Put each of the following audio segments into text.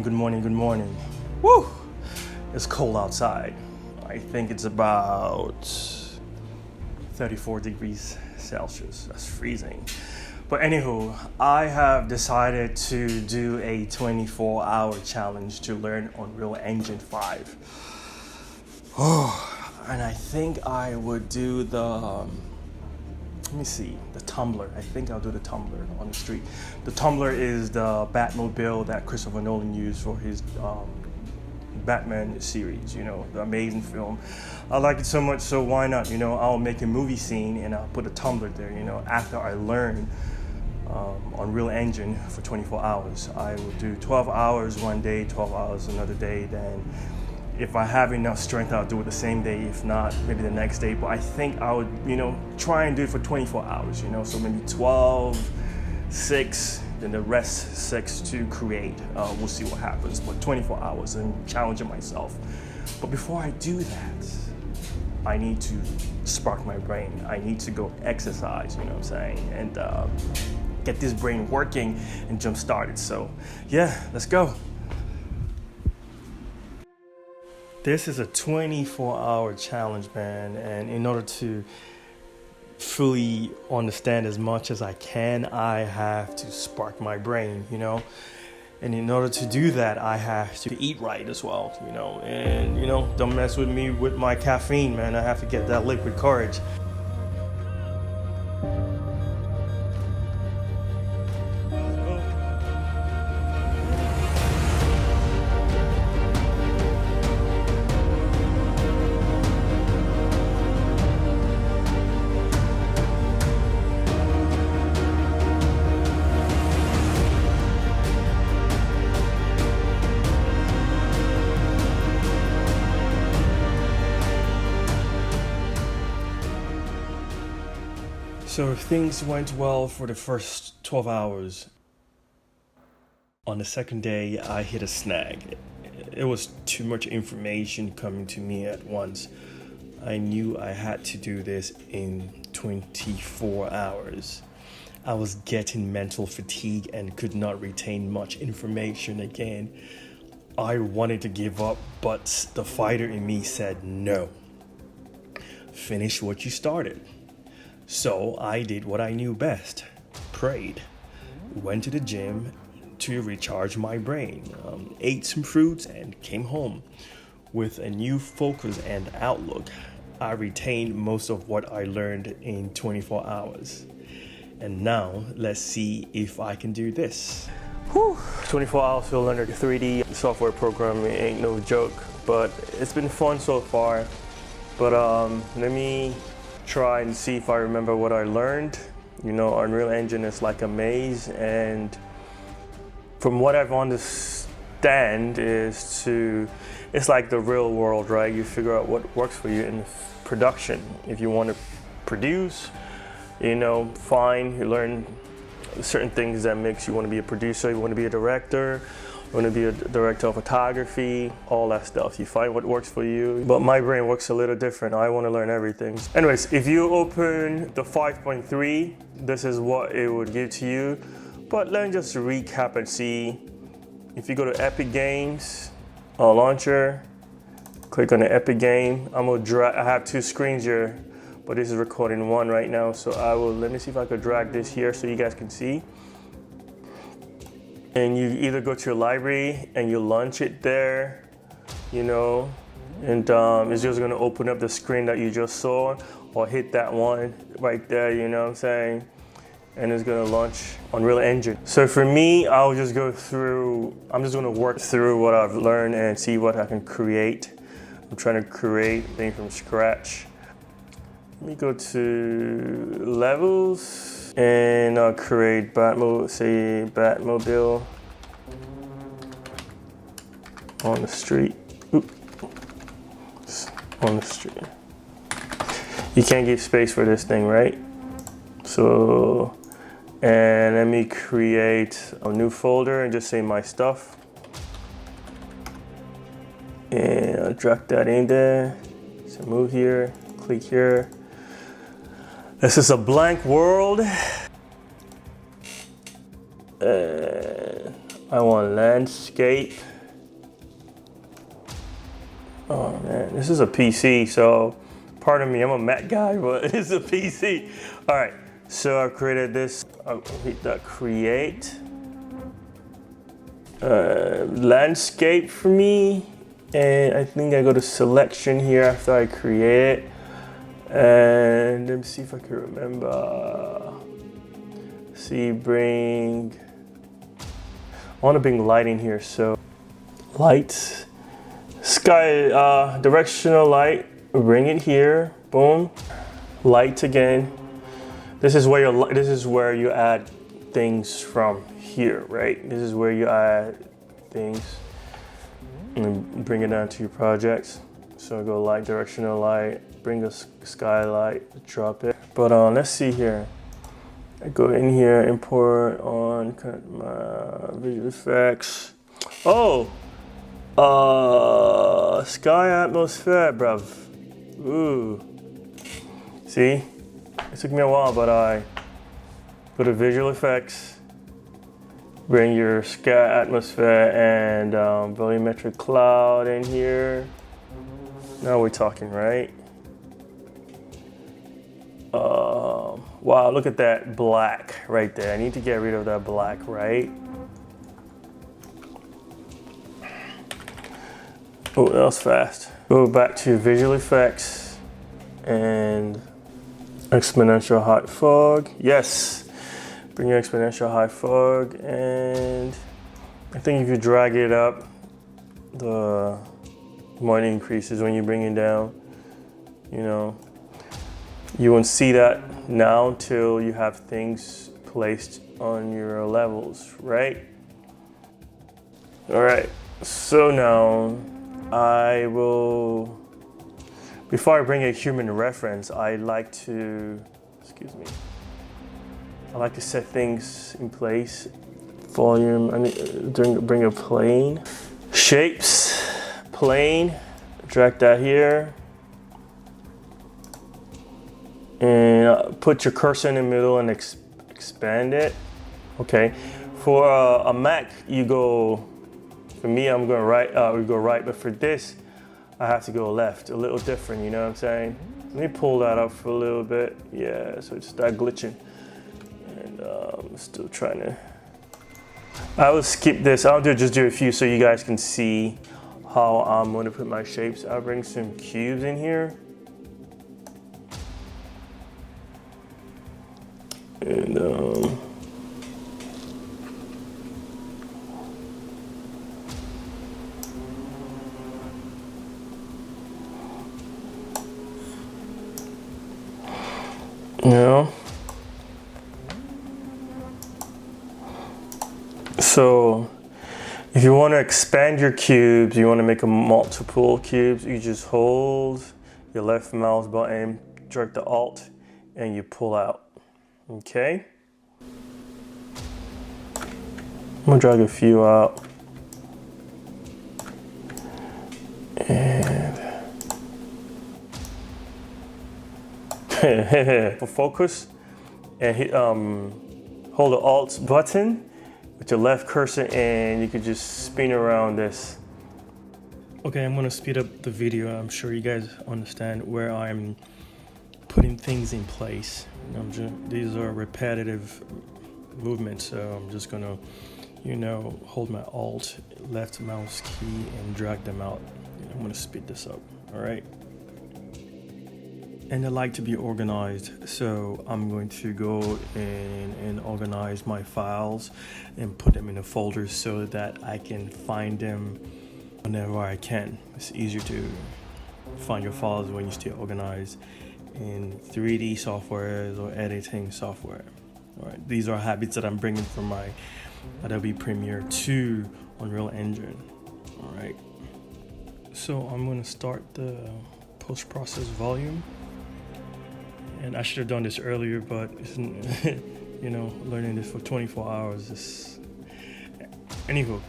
good morning, good morning. Woo! It's cold outside. I think it's about 34 degrees Celsius. That's freezing. But anywho, I have decided to do a 24-hour challenge to learn Unreal Engine 5. Oh, and I think I would do the the Tumbler. I think I'll do the Tumbler on the street. The Tumbler is the Batmobile that Christopher Nolan used for his Batman series, the amazing film. I like it so much, so why not? I'll make a movie scene and I'll put a Tumbler there, after I learn Unreal Engine for 24 hours. I will do 12 hours one day, 12 hours another day. Then if I have enough strength, I'll do it the same day. If not, maybe the next day. But I think I would, try and do it for 24 hours, so maybe 12, 6, then the rest 6 to create. We'll see what happens. But 24 hours and challenging myself. But before I do that, I need to spark my brain. I need to go exercise, and get this brain working and jump started. So yeah, let's go. This is a 24-hour challenge, man, and in order to fully understand as much as I can, I have to spark my brain, and in order to do that, I have to eat right as well, and don't mess with me with my caffeine, man. I have to get that liquid courage. So things went well for the first 12 hours. On the second day, I hit a snag. It was too much information coming to me at once. I knew I had to do this in 24 hours. I was getting mental fatigue and could not retain much information again. I wanted to give up, but the fighter in me said no. Finish what you started. So I did what I knew best, prayed, went to the gym to recharge my brain, ate some fruits and came home. With a new focus and outlook, I retained most of what I learned in 24 hours. And now let's see if I can do this. 24 hours to learn a 3D software programming ain't no joke, but it's been fun so far. But let me try and see if I remember what I learned. Unreal Engine is like a maze, and from what I've understand it's like the real world, right? You figure out what works for you in production. If you want to produce, fine, you learn certain things that makes you want to be a producer, you want to be a director, you want to be a director of photography, all that stuff. You find what works for you. But my brain works a little different. I want to learn everything. Anyways, if you open the 5.3, this is what it would give to you. But let me just recap and see. If you go to Epic Games, launcher, click on the Epic game. I have two screens here, but this is recording one right now. So let me see if I could drag this here so you guys can see. And you either go to your library and you launch it there, and it's just gonna open up the screen that you just saw, or hit that one right there, and it's gonna launch Unreal Engine. So for me, I'm just gonna work through what I've learned and see what I can create. I'm trying to create things from scratch. Let me go to levels. And I'll create Batmobile on the street. On the street. You can't give space for this thing, right? So, and let me create a new folder and just say my stuff. And I'll drag that in there. So move here, click here. This is a blank world. I want landscape. Oh man, this is a PC, so pardon me, I'm a Mac guy, but it's a PC. All right, so I've created this. I'll hit that create landscape for me, and I think I go to selection here after I create it, and let me see if I can remember. See, I want to bring light in here, so light. Sky, directional light, bring it here, boom. Light again. This is where you add things from here, right? This is where you add things and bring it down to your projects. So I go light, directional light, bring a skylight, drop it. But let's see here. I go in here, import on my visual effects. Oh! Sky atmosphere, bruv. Ooh. See? It took me a while, but I go to visual effects, bring your sky atmosphere and volumetric cloud in here. Now we're talking, right? Wow, look at that black right there. I need to get rid of that black, right? Oh, that was fast. Go back to visual effects and exponential high fog. Yes, bring your exponential high fog, and I think if you drag it up, the more it increases when you bring it down. You know, you won't see that now till you have things placed on your levels, right? All right, so now I will, before I bring a human reference, I like to set things in place. Volume, I need to bring a plane. Shapes, plane, drag that here. And put your cursor in the middle and expand it. Okay, for a Mac, you go, for me, I'm going right, we go right, but for this, I have to go left, a little different, you know what I'm saying? Let me pull that up for a little bit. Yeah, so it's that glitching. And I'm still trying to, I will skip this. I'll just do a few so you guys can see how I'm going to put my shapes. I'll bring some cubes in here. And you know, so if you want to expand your cubes, you want to make a multiple cubes, you just hold your left mouse button, drag the Alt, and you pull out. Okay. I'm gonna drag a few out. And for focus, and hit, hold the Alt button with your left cursor, and you could just spin around this. Okay, I'm gonna speed up the video. I'm sure you guys understand where I'm putting things in place. These are repetitive movements, so I'm just gonna, hold my Alt left mouse key and drag them out. I'm gonna speed this up, all right? And I like to be organized, so I'm going to go in and organize my files and put them in a folder so that I can find them whenever I can. It's easier to find your files when you stay organized in 3D softwares or editing software. All right, these are habits that I'm bringing from my Adobe Premiere to Unreal Engine. All right, so I'm going to start the post-process volume. And I should have done this earlier, but learning this for 24 hours is... Anywho,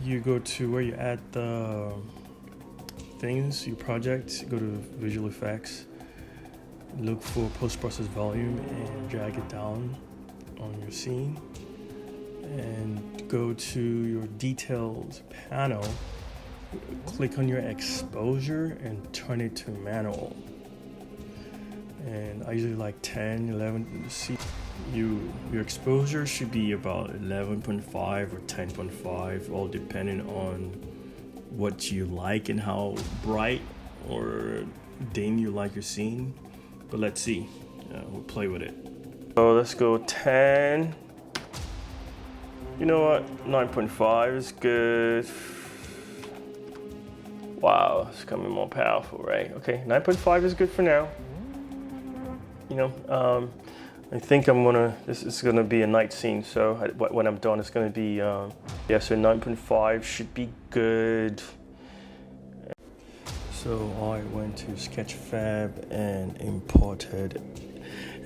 you go to where you add the things, your projects, go to Visual Effects, look for post-process volume and drag it down on your scene, and go to your details panel click on your exposure and turn it to manual. And I usually like 10, 11. See, your exposure should be about 11.5 or 10.5, all depending on what you like and how bright or dim you like your scene. But let's see. We'll play with it. So let's go 10. You know what? 9.5 is good. Wow, it's becoming more powerful, right? Okay, 9.5 is good for now. You know, I think this is gonna be a night scene, so when I'm done, it's gonna be, yeah, so 9.5 should be good. So I went to Sketchfab and imported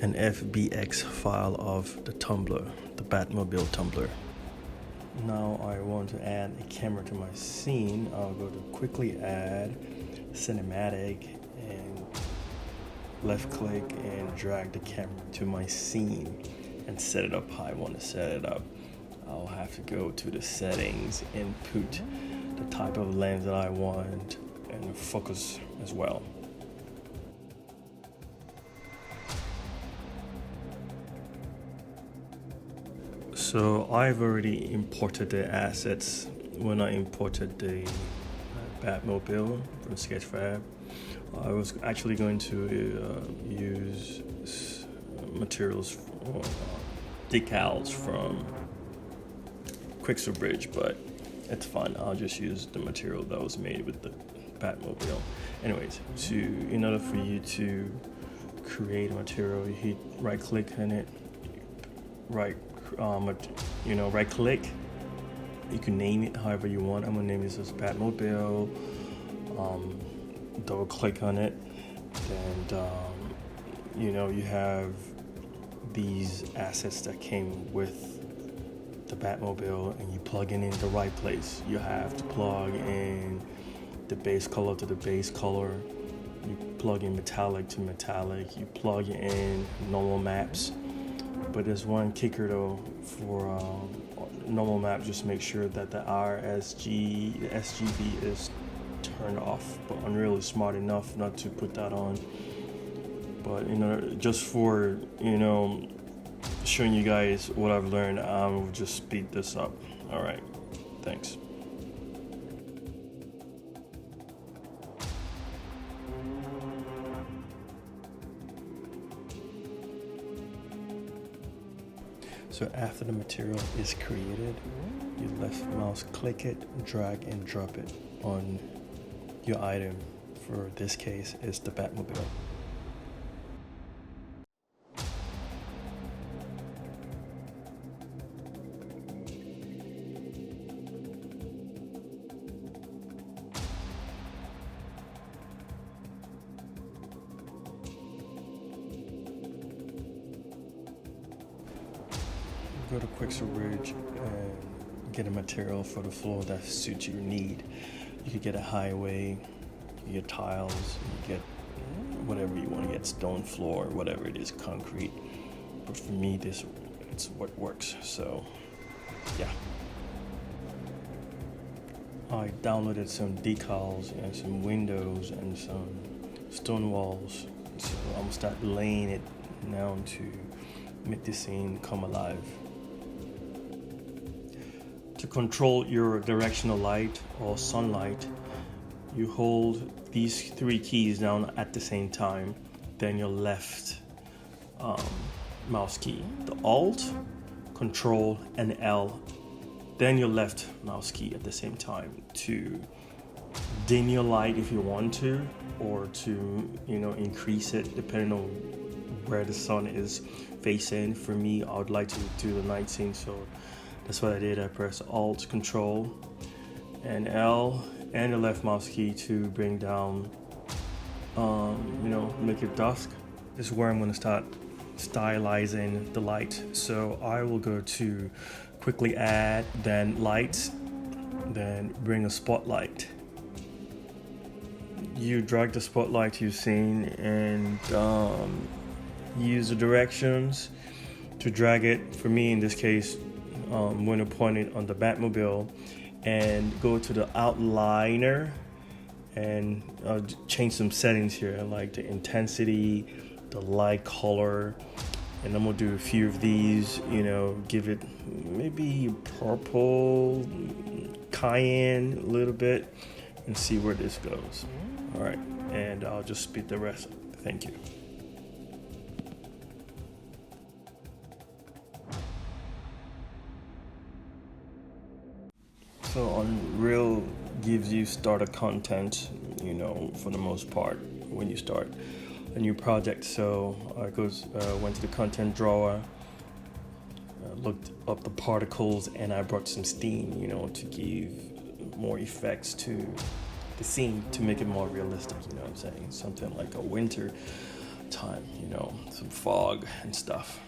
an FBX file of the Tumbler, the Batmobile Tumbler. Now I want to add a camera to my scene. I'll go to quickly add cinematic and left click and drag the camera to my scene and set it up how I want to set it up. I'll have to go to the settings, input the type of lens that I want and focus as well. So I've already imported the assets when I imported the Batmobile from Sketchfab. I was actually going to use materials, decals from Quixel, but it's fine. I'll just use the material that was made with the Batmobile. Anyways, in order for you to create a material, you hit right click on it, right click. You can name it however you want. I'm gonna name this as Batmobile. Double click on it, and you have these assets that came with the Batmobile, and you plug in the right place. You have to plug in the base color to the base color. You plug in metallic to metallic. You plug in normal maps. But there's one kicker though for normal map. Just make sure that the SGB is turned off. But Unreal is smart enough not to put that on. But just for showing you guys what I've learned, I'll just speed this up. All right, thanks. So after the material is created, you left mouse click it, drag and drop it on your item. For this case, it's the Batmobile. Go to Quixel Ridge and get a material for the floor that suits your need. You could get a highway, you get tiles, you get whatever you want to get, stone floor, whatever it is, concrete. But for me, it's what works. So yeah. I downloaded some decals and some windows and some stone walls. So I'm gonna start laying it now to make the scene come alive. To control your directional light or sunlight, you hold these three keys down at the same time, then your left mouse key, the Alt, Control, and L, then your left mouse key at the same time to dim your light if you want to, or to increase it depending on where the sun is facing. For me, I would like to do the night scene, so that's what I did. I pressed Alt, Control, and L, and the left mouse key to bring down, make it dusk. This is where I'm going to start stylizing the light. So I will go to quickly add, then lights, then bring a spotlight. You drag the spotlight to your scene and use the directions to drag it. For me, in this case, when I point it on the Batmobile, and go to the outliner and change some settings here, like the intensity, the light color, and I'm gonna do a few of these, give it maybe purple, cayenne a little bit, and see where this goes. All right, and I'll just speed the rest. Thank you. So Unreal gives you starter content, for the most part when you start a new project. So I went to the content drawer, looked up the particles, and I brought some steam, to give more effects to the scene to make it more realistic. You know what I'm saying? Something like a winter time, some fog and stuff.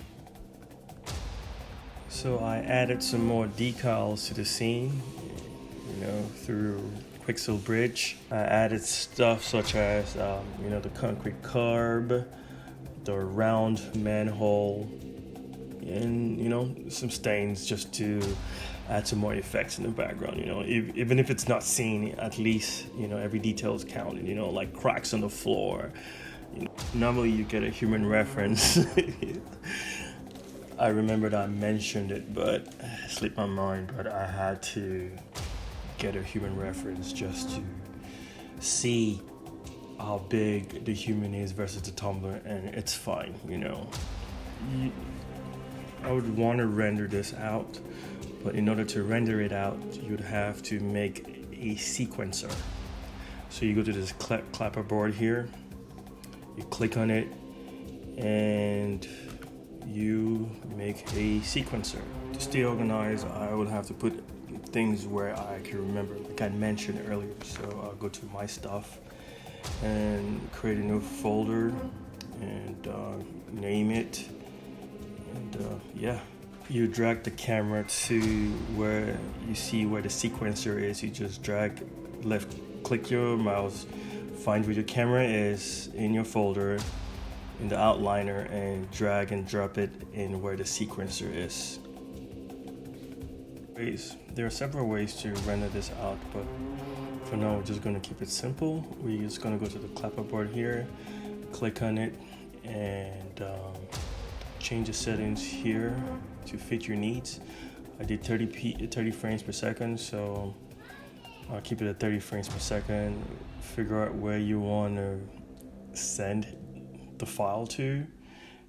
So I added some more decals to the scene, through Quixel Bridge. I added stuff such as, the concrete curb, the round manhole, and, some stains just to add some more effects in the background. Even if it's not seen, at least, every detail is counted, like cracks on the floor. Normally you get a human reference. I remembered I mentioned it, but it slipped my mind, but I had to get a human reference just to see how big the human is versus the tumbler, and it's fine, I would want to render this out, but in order to render it out, you'd have to make a sequencer. So you go to this clapper board here, you click on it, and you make a sequencer. To stay organized, I would have to put things where I can remember, like I mentioned earlier. So I'll go to my stuff and create a new folder and name it, and you drag the camera to where you see where the sequencer is. You just drag, left click your mouse, find where your camera is in your folder, in the outliner, and drag and drop it in where the sequencer is. There are several ways to render this out, but for now we're just going to keep it simple. We're just going to go to the clapper board here, click on it, and change the settings here to fit your needs. I did 30 frames per second, so I'll keep it at 30 frames per second. Figure out where you want to send the file to.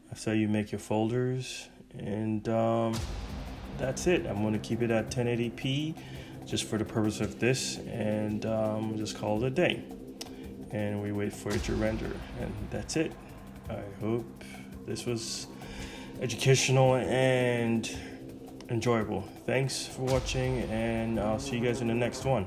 After you make your folders, and that's it. I'm going to keep it at 1080p just for the purpose of this, and just call it a day. And we wait for it to render, and that's it. I hope this was educational and enjoyable. Thanks for watching, and I'll see you guys in the next one.